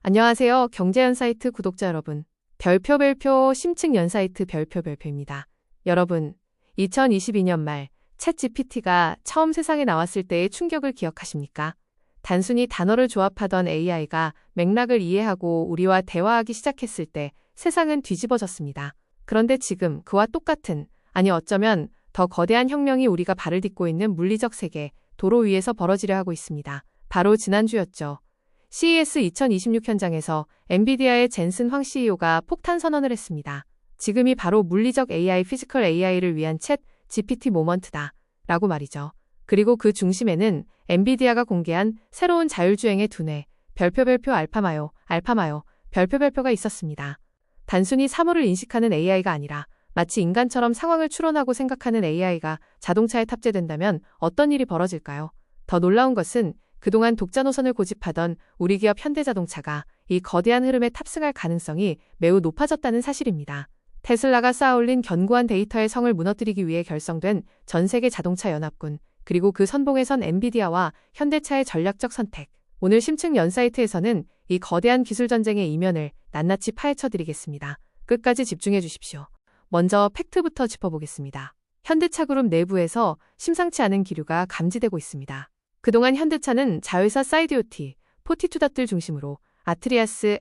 안녕하세요. 경제연사이트 구독자 여러분. 별표 심층 연사이트 별표입니다. 여러분, 2022년 말 챗GPT가 처음 세상에 나왔을 때의 충격을 기억하십니까? 단순히 단어를 조합하던 AI가 맥락을 이해하고 우리와 대화하기 시작했을 때 세상은 뒤집어졌습니다. 그런데 지금 그와 똑같은, 아니 어쩌면 더 거대한 혁명이 우리가 발을 딛고 있는 물리적 세계, 도로 위에서 벌어지려 하고 있습니다. 바로 지난주였죠. CES 2026 현장에서 엔비디아의 젠슨 황 CEO가 폭탄 선언을 했습니다. 지금이 바로 물리적 AI, 피지컬 AI를 위한 챗 GPT 모먼트다. 라고 말이죠. 그리고 그 중심에는 엔비디아가 공개한 새로운 자율주행의 두뇌, 별표 알파마요, 별표가 있었습니다. 단순히 사물을 인식하는 AI가 아니라 마치 인간처럼 상황을 추론하고 생각하는 AI가 자동차에 탑재된다면 어떤 일이 벌어질까요? 더 놀라운 것은 그동안 독자 노선을 고집하던 우리 기업 현대자동차가 이 거대한 흐름에 탑승할 가능성이 매우 높아졌다는 사실입니다. 테슬라가 쌓아올린 견고한 데이터의 성을 무너뜨리기 위해 결성된 전 세계 자동차 연합군, 그리고 그 선봉에 선 엔비디아와 현대차의 전략적 선택. 오늘 심층 연사이트에서는 이 거대한 기술 전쟁의 이면을 낱낱이 파헤쳐드리겠습니다. 끝까지 집중해 주십시오. 먼저 팩트부터 짚어보겠습니다. 현대차 그룹 내부에서 심상치 않은 기류가 감지되고 있습니다. 그동안 현대차는 자회사 사이드OT, 포티투닷들 중심으로 아트리아스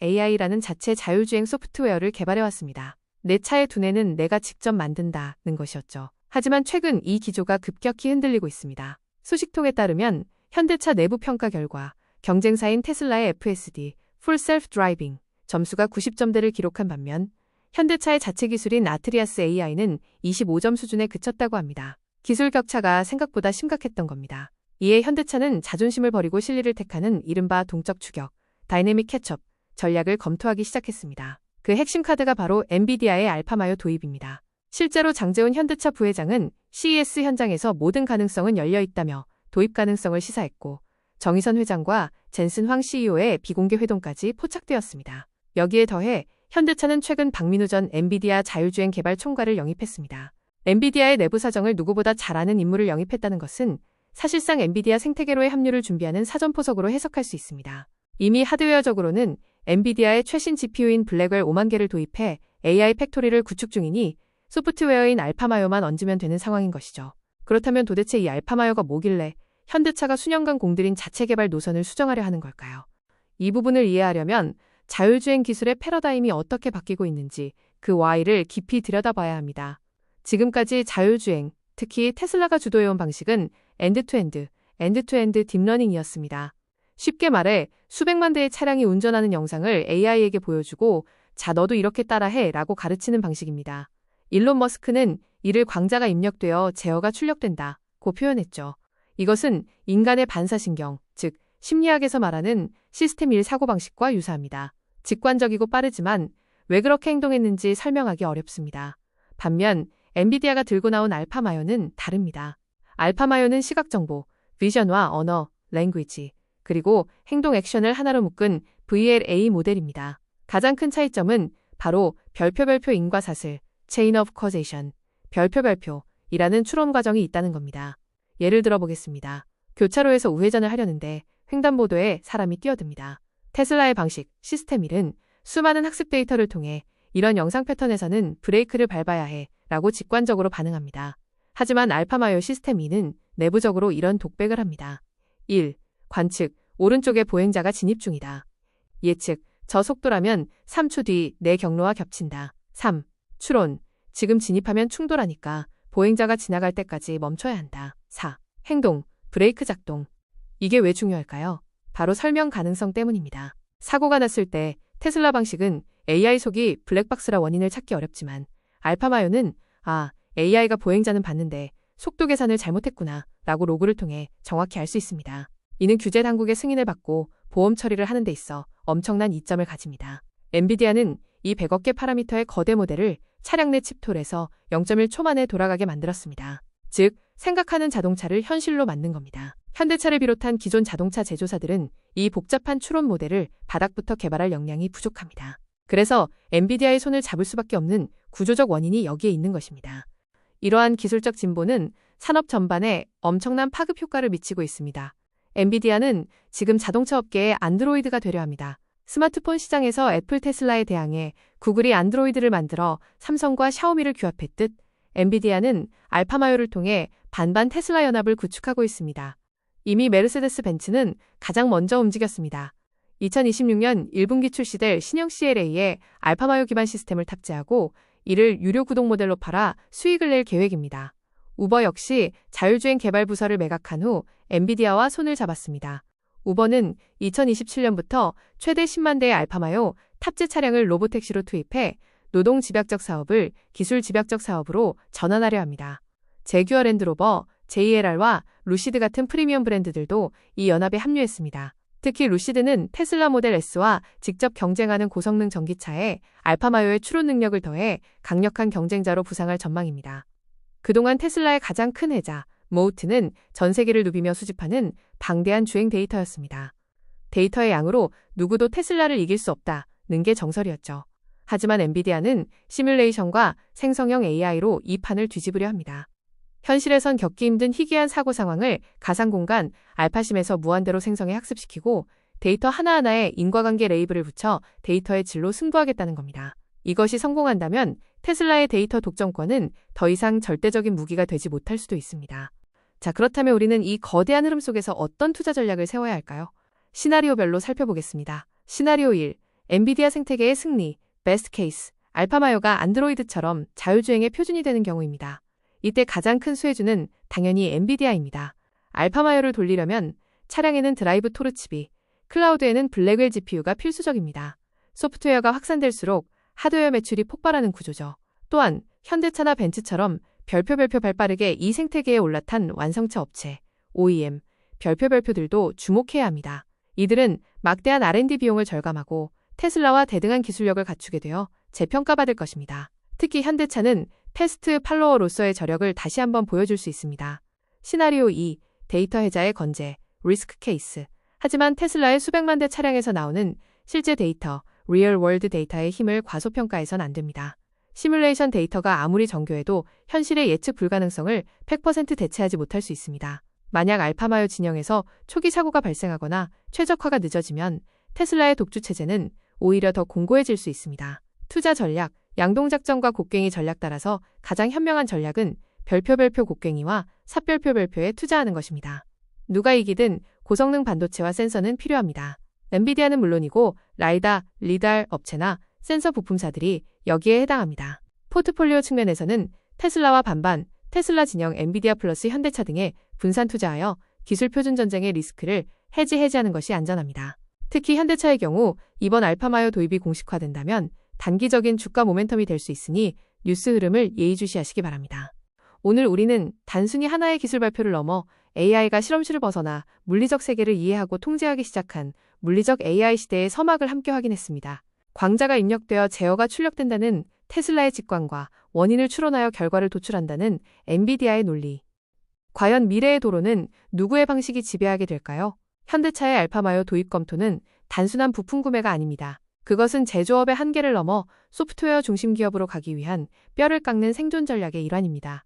AI라는 자체 자율주행 소프트웨어를 개발해왔습니다. 내 차의 두뇌는 내가 직접 만든다는 것이었죠. 하지만 최근 이 기조가 급격히 흔들리고 있습니다. 소식통에 따르면 현대차 내부 평가 결과 경쟁사인 테슬라의 FSD, Full Self Driving 점수가 90점대를 기록한 반면 현대차의 자체 기술인 아트리아스 AI는 25점 수준에 그쳤다고 합니다. 기술 격차가 생각보다 심각했던 겁니다. 이에 현대차는 자존심을 버리고 실리를 택하는 이른바 동적 추격, 다이내믹 캐첩 전략을 검토하기 시작했습니다. 그 핵심 카드가 바로 엔비디아의 알파마요 도입입니다. 실제로 장재훈 현대차 부회장은 CES 현장에서 모든 가능성은 열려 있다며 도입 가능성을 시사했고, 정의선 회장과 젠슨 황 CEO의 비공개 회동까지 포착되었습니다. 여기에 더해 현대차는 최근 박민우 전 엔비디아 자율주행 개발 총괄을 영입했습니다. 엔비디아의 내부 사정을 누구보다 잘 아는 인물을 영입했다는 것은 사실상 엔비디아 생태계로의 합류를 준비하는 사전포석으로 해석할 수 있습니다. 이미 하드웨어적으로는 엔비디아의 최신 GPU인 블랙웰 5만 개를 도입해 AI 팩토리를 구축 중이니 소프트웨어인 알파마요만 얹으면 되는 상황인 것이죠. 그렇다면 도대체 이 알파마요가 뭐길래 현대차가 수년간 공들인 자체 개발 노선을 수정하려 하는 걸까요? 이 부분을 이해하려면 자율주행 기술의 패러다임이 어떻게 바뀌고 있는지 그 Y를 깊이 들여다봐야 합니다. 지금까지 자율주행, 특히 테슬라가 주도해온 방식은 엔드투엔드 딥러닝이었습니다. 쉽게 말해 수백만 대의 차량이 운전하는 영상을 AI에게 보여주고 자 너도 이렇게 따라해 라고 가르치는 방식입니다. 일론 머스크는 이를 광자가 입력되어 제어가 출력된다고 표현했죠. 이것은 인간의 반사신경, 즉 심리학에서 말하는 시스템 1 사고방식과 유사합니다. 직관적이고 빠르지만 왜 그렇게 행동했는지 설명하기 어렵습니다. 반면 엔비디아가 들고 나온 알파마요는 다릅니다. 알파마요는 시각정보, 비전과 언어, 랭귀지, 그리고 행동 액션을 하나로 묶은 VLA 모델입니다. 가장 큰 차이점은 바로 별표 인과사슬, Chain of Causation, 별표이라는 추론 과정이 있다는 겁니다. 예를 들어 보겠습니다. 교차로에서 우회전을 하려는데 횡단보도에 사람이 뛰어듭니다. 테슬라의 방식, 시스템 1은 수많은 학습 데이터를 통해 이런 영상 패턴에서는 브레이크를 밟아야 해 라고 직관적으로 반응합니다. 하지만 알파마요 시스템 2는 내부적으로 이런 독백을 합니다. 1. 관측, 오른쪽에 보행자가 진입 중이다. 예측, 저 속도라면 3초 뒤 내 경로와 겹친다. 3. 추론, 지금 진입하면 충돌하니까 보행자가 지나갈 때까지 멈춰야 한다. 4. 행동, 브레이크 작동. 이게 왜 중요할까요? 바로 설명 가능성 때문입니다. 사고가 났을 때 테슬라 방식은 AI 속이 블랙박스라 원인을 찾기 어렵지만 알파마요는 AI가 보행자는 봤는데 속도 계산을 잘못했구나 라고 로그를 통해 정확히 알 수 있습니다. 이는 규제 당국의 승인을 받고 보험 처리를 하는 데 있어 엄청난 이점을 가집니다. 엔비디아는 이 100억 개 파라미터의 거대 모델을 차량 내 칩톨에서 0.1초 만에 돌아가게 만들었습니다. 즉, 생각하는 자동차를 현실로 만든 겁니다. 현대차를 비롯한 기존 자동차 제조사들은 이 복잡한 추론 모델을 바닥부터 개발할 역량이 부족합니다. 그래서 엔비디아의 손을 잡을 수밖에 없는 구조적 원인이 여기에 있는 것입니다. 이러한 기술적 진보는 산업 전반에 엄청난 파급 효과를 미치고 있습니다. 엔비디아는 지금 자동차 업계의 안드로이드가 되려 합니다. 스마트폰 시장에서 애플 테슬라에 대항해 구글이 안드로이드를 만들어 삼성과 샤오미를 규합했듯 엔비디아는 알파마요를 통해 반반 테슬라 연합을 구축하고 있습니다. 이미 메르세데스 벤츠는 가장 먼저 움직였습니다. 2026년 1분기 출시될 신형 CLA에 알파마요 기반 시스템을 탑재하고 이를 유료 구동 모델로 팔아 수익을 낼 계획입니다. 우버 역시 자율주행 개발 부서를 매각한 후 엔비디아와 손을 잡았습니다. 우버는 2027년부터 최대 10만 대의 알파마요 탑재 차량을 로보택시로 투입해 노동 집약적 사업을 기술 집약적 사업으로 전환하려 합니다. 제규어 랜드로버, JLR과 루시드 같은 프리미엄 브랜드들도 이 연합에 합류했습니다. 특히 루시드는 테슬라 모델 S와 직접 경쟁하는 고성능 전기차에 알파마요의 추론 능력을 더해 강력한 경쟁자로 부상할 전망입니다. 그동안 테슬라의 가장 큰 해자, 모우트는 전 세계를 누비며 수집하는 방대한 주행 데이터였습니다. 데이터의 양으로 누구도 테슬라를 이길 수 없다는 게 정설이었죠. 하지만 엔비디아는 시뮬레이션과 생성형 AI로 이 판을 뒤집으려 합니다. 현실에선 겪기 힘든 희귀한 사고 상황을 가상공간 알파심에서 무한대로 생성해 학습시키고 데이터 하나하나에 인과관계 레이블을 붙여 데이터의 질로 승부하겠다는 겁니다. 이것이 성공한다면 테슬라의 데이터 독점권은 더 이상 절대적인 무기가 되지 못할 수도 있습니다. 자, 그렇다면 우리는 이 거대한 흐름 속에서 어떤 투자 전략을 세워야 할까요? 시나리오별로 살펴보겠습니다. 시나리오 1. 엔비디아 생태계의 승리, 베스트 케이스, 알파마요가 안드로이드처럼 자율주행의 표준이 되는 경우입니다. 이때 가장 큰 수혜주는 당연히 엔비디아입니다. 알파마요를 돌리려면 차량에는 드라이브 토르 칩이, 클라우드에는 블랙웰 GPU가 필수적입니다. 소프트웨어가 확산될수록 하드웨어 매출이 폭발하는 구조죠. 또한 현대차나 벤츠처럼 별표 발빠르게 이 생태계에 올라탄 완성차 업체, OEM, 별표들도 주목해야 합니다. 이들은 막대한 R&D 비용을 절감하고 테슬라와 대등한 기술력을 갖추게 되어 재평가받을 것입니다. 특히 현대차는 패스트 팔로워로서의 저력을 다시 한번 보여줄 수 있습니다. 시나리오 2. 데이터 해자의 건재, 리스크 케이스. 하지만 테슬라의 수백만 대 차량에서 나오는 실제 데이터, 리얼 월드 데이터의 힘을 과소평가해선 안 됩니다. 시뮬레이션 데이터가 아무리 정교해도 현실의 예측 불가능성을 100% 대체하지 못할 수 있습니다. 만약 알파마요 진영에서 초기 사고가 발생하거나 최적화가 늦어지면 테슬라의 독주 체제는 오히려 더 공고해질 수 있습니다. 투자 전략, 양동작전과 곡괭이 전략 따라서 가장 현명한 전략은 별표 곡괭이와 삽별표에 투자하는 것입니다. 누가 이기든 고성능 반도체와 센서는 필요합니다. 엔비디아는 물론이고 라이다, 리달 업체나 센서 부품사들이 여기에 해당합니다. 포트폴리오 측면에서는 테슬라와 반반, 테슬라 진영 엔비디아 플러스 현대차 등에 분산 투자하여 기술 표준 전쟁의 리스크를 해지하는 것이 안전합니다. 특히 현대차의 경우 이번 알파마요 도입이 공식화된다면 단기적인 주가 모멘텀이 될 수 있으니 뉴스 흐름을 예의주시하시기 바랍니다. 오늘 우리는 단순히 하나의 기술 발표를 넘어 AI가 실험실을 벗어나 물리적 세계를 이해하고 통제하기 시작한 물리적 AI 시대의 서막을 함께 확인했습니다. 광자가 입력되어 제어가 출력된다는 테슬라의 직관과 원인을 추론하여 결과를 도출한다는 엔비디아의 논리. 과연 미래의 도로는 누구의 방식이 지배하게 될까요? 현대차의 알파마요 도입 검토는 단순한 부품 구매가 아닙니다. 그것은 제조업의 한계를 넘어 소프트웨어 중심 기업으로 가기 위한 뼈를 깎는 생존 전략의 일환입니다.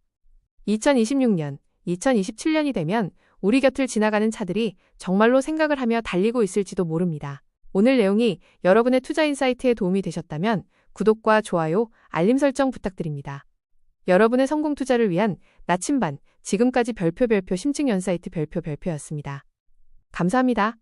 2026년, 2027년이 되면 우리 곁을 지나가는 차들이 정말로 생각을 하며 달리고 있을지도 모릅니다. 오늘 내용이 여러분의 투자 인사이트에 도움이 되셨다면 구독과 좋아요, 알림 설정 부탁드립니다. 여러분의 성공 투자를 위한 나침반, 지금까지 별표 심층 연사이트 별표였습니다. 감사합니다.